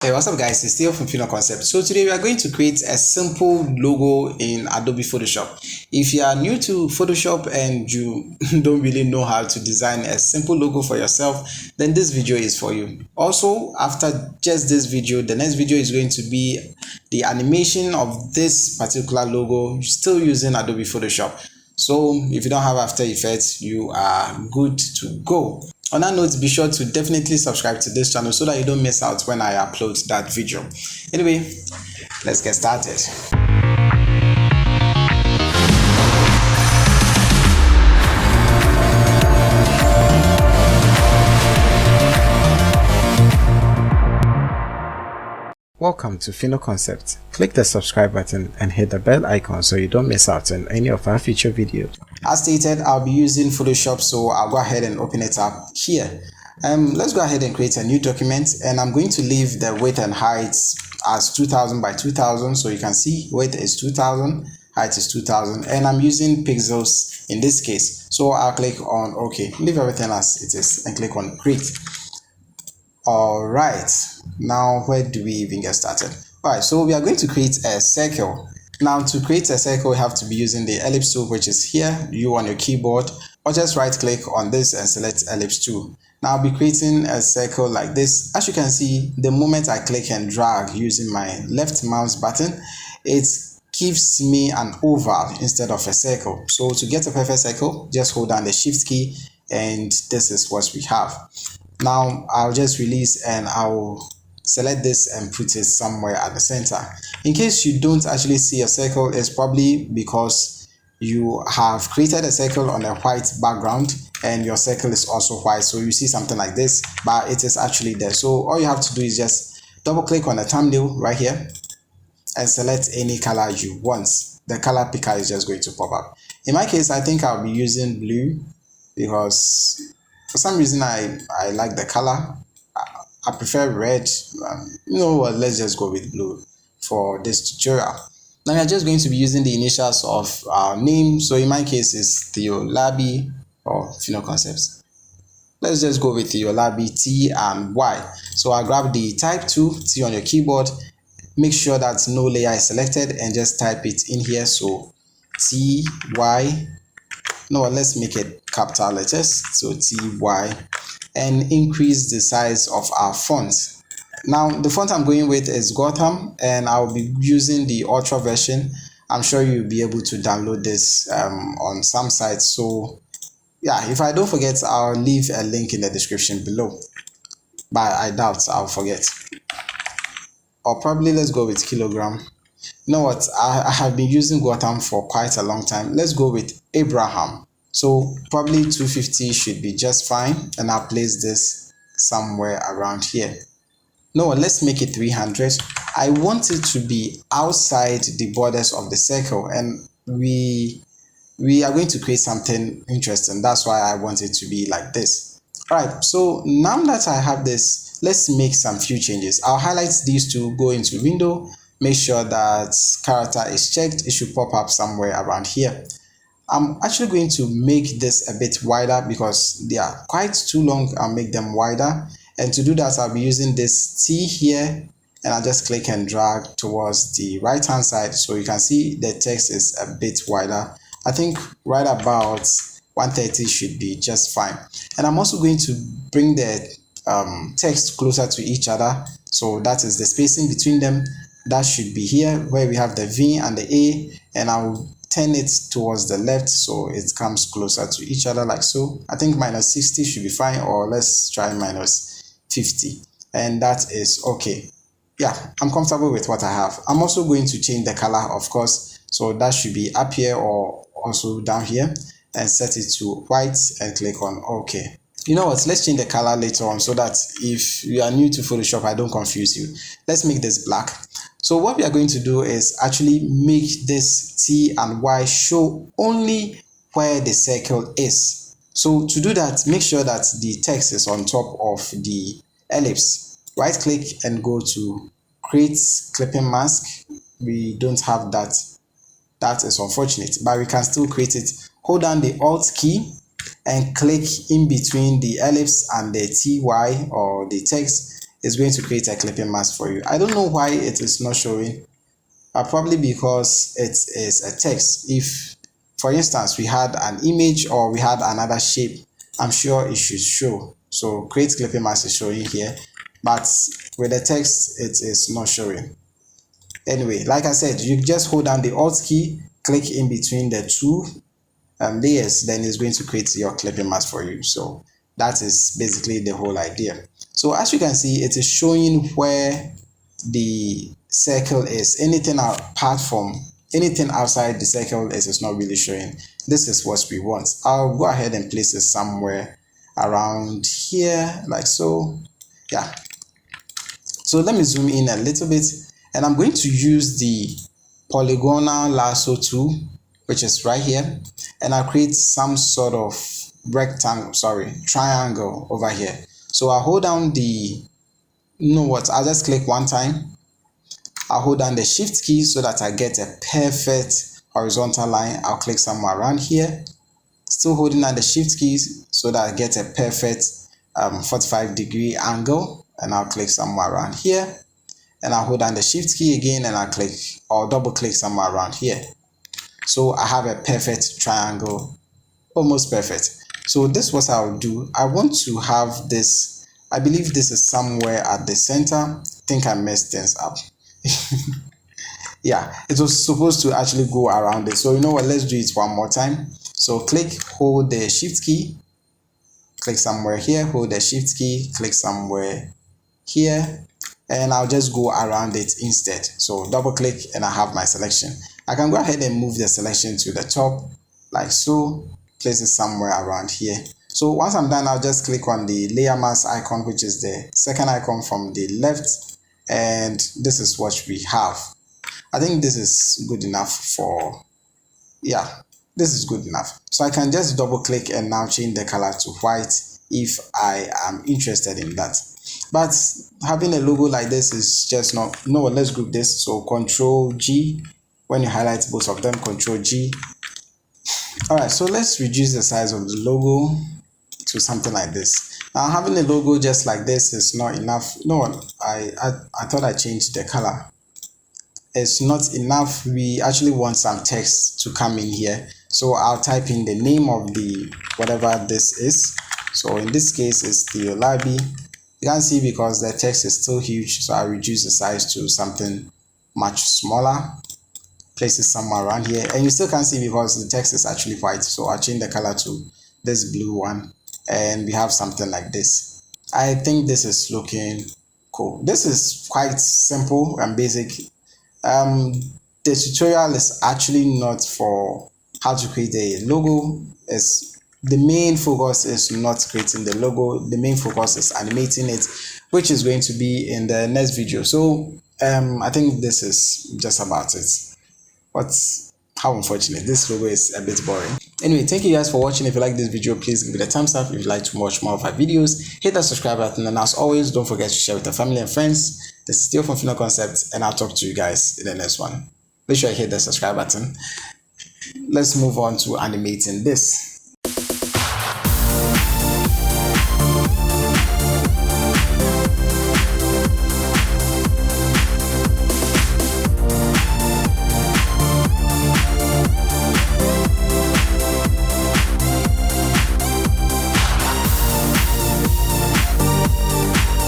Hey, what's up guys, it's Theo from Fino Concept. So today we are going to create a simple logo in Adobe Photoshop. If you are new to Photoshop and you don't really know how to design a simple logo for yourself, then this video is for you. Also, after just this video, the next video is going to be the animation of this particular logo still using Adobe Photoshop. So if you don't have After Effects, you are good to go. On that note, be sure to definitely subscribe to this channel so that you don't miss out when I upload that video. Anyway, let's get started. Welcome to Fino Concept. Click the subscribe button and hit the bell icon so you don't miss out on any of our future videos. As stated, I'll be using Photoshop, so I'll go ahead and open it up here. Let's go ahead and create a new document, and I'm going to leave the width and height as 2000 by 2000, so you can see width is 2000, height is 2000, and I'm using pixels in this case. So I'll click on OK, leave everything as it is, and click on Create. Alright, now where do we even get started? Alright, so we are going to create a circle. Now to create a circle, we have to be using the ellipse tool, which is here, you on your keyboard, or just right click on this and select ellipse tool. Now I'll be creating a circle like this. As you can see, the moment I click and drag using my left mouse button, it gives me an oval instead of a circle. So to get a perfect circle, just hold down the shift key, and this is what we have. Now I'll just release and I'll select this and put it somewhere at the center. In case you don't actually see a circle, it's probably because you have created a circle on a white background and your circle is also white, so you see something like this, but it is actually there. So all you have to do is just double click on the thumbnail right here and select any color you want. The color picker is just going to pop up. In my case, I think I'll be using blue because for some reason I like the color. I prefer red. You know what, let's just go with blue for this tutorial. Now we are just going to be using the initials of our name. So in my case it's Theo Labi or Fino Concepts. Let's just go with Theo Labi, T and Y. So I'll grab the type 2, T on your keyboard. Make sure that no layer is selected and just type it in here. So T, Y. No, let's make it capital letters. So T-Y, and increase the size of our font. Now the font I'm going with is Gotham, and I'll be using the Ultra version. I'm sure you'll be able to download this on some sites. So yeah, if I don't forget, I'll leave a link in the description below, but I doubt I'll forget. Or probably let's go with kilogram. You know what, I have been using Gotham for quite a long time. Let's go with Abraham. So probably 250 should be just fine, and I'll place this somewhere around here. No, let's make it 300. I want it to be outside the borders of the circle, and we are going to create something interesting. That's why I want it to be like this. All right, so now that I have this, let's make some few changes. I'll highlight these two, go into window, make sure that character is checked. It should pop up somewhere around here. I'm actually going to make this a bit wider because they are quite too long. I'll make them wider, and to do that I'll be using this T here, and I'll just click and drag towards the right hand side, so you can see the text is a bit wider. I think right about 130 should be just fine. And I'm also going to bring the text closer to each other, so that is the spacing between them. That should be here where we have the V and the A, and I'll turn it towards the left so it comes closer to each other like so. I think minus 60 should be fine, or let's try minus 50, and that is okay. Yeah, I'm comfortable with what I have. I'm also going to change the color, of course, so that should be up here or also down here, and set it to white and click on OK. You know what, let's change the color later on so that if you are new to Photoshop I don't confuse you. Let's make this black. So what we are going to do is actually make this T and Y show only where the circle is. So to do that, make sure that the text is on top of the ellipse. Right click and go to create clipping mask. We don't have that. That is unfortunate, but we can still create it. Hold down the Alt key and click in between the ellipse and the TY or the text it's going to create a clipping mask for you. I don't know why it is not showing. Probably because it is a text. If, for instance, we had an image or we had another shape, I'm sure it should show. So create clipping mask is showing here, but with the text, it is not showing. Anyway, like I said, you just hold down the Alt key, click in between the two layers, then it's going to create your clipping mask for you. So that is basically the whole idea. So as you can see, it is showing where the circle is. Anything apart from anything outside the circle is not really showing. This is what we want. I'll go ahead and place it somewhere around here, like so. Yeah. So let me zoom in a little bit, and I'm going to use the polygonal lasso tool, which is right here, and I'll create some sort of triangle over here. So I'll hold down I'll just click one time. I'll hold down the shift key so that I get a perfect horizontal line. I'll click somewhere around here, still holding down the shift keys so that I get a perfect 45-degree angle, and I'll click somewhere around here, and I'll hold down the shift key again, and I'll click or double click somewhere around here. So I have a perfect triangle, almost perfect. So this is what I'll do. I want to have this, I believe this is somewhere at the center. I think I messed things up. Yeah, it was supposed to actually go around it. So you know what, let's do it one more time. So hold the shift key, click somewhere here, hold the shift key, click somewhere here, and I'll just go around it instead. So double click and I have my selection. I can go ahead and move the selection to the top like so, place it somewhere around here. So once I'm done, I'll just click on the layer mask icon, which is the second icon from the left, and this is what we have. I think this is good enough for, yeah, this is good enough. So I can just double click and now change the color to white if I am interested in that. But having a logo like this is just not, no, let's group this. So Control G, when you highlight both of them, Control G. All right, so let's reduce the size of the logo to something like this. Now having a logo just like this is not enough. No, I thought I changed the color. It's not enough. We actually want some text to come in here. So I'll type in the name of the whatever this is. So in this case, it's the Olabi. You can see because the text is still huge, so I'll reduce the size to something much smaller. Place it somewhere around here, and you still can't see because the text is actually white. So I'll change the color to this blue one, and we have something like this. I think this is looking cool. This is quite simple and basic. The tutorial is actually not for how to create a logo. The main focus is not creating the logo. The main focus is animating it, which is going to be in the next video. So I think this is just about it. But how unfortunate, this logo is a bit boring. Anyway, thank you guys for watching. If you like this video, please give it a thumbs up. If you'd like to watch more of our videos, hit that subscribe button, and as always, don't forget to share with your family and friends. This is Theo from Final Concept, and I'll talk to you guys in the next one. Make sure you hit the subscribe button. Let's move on to animating this.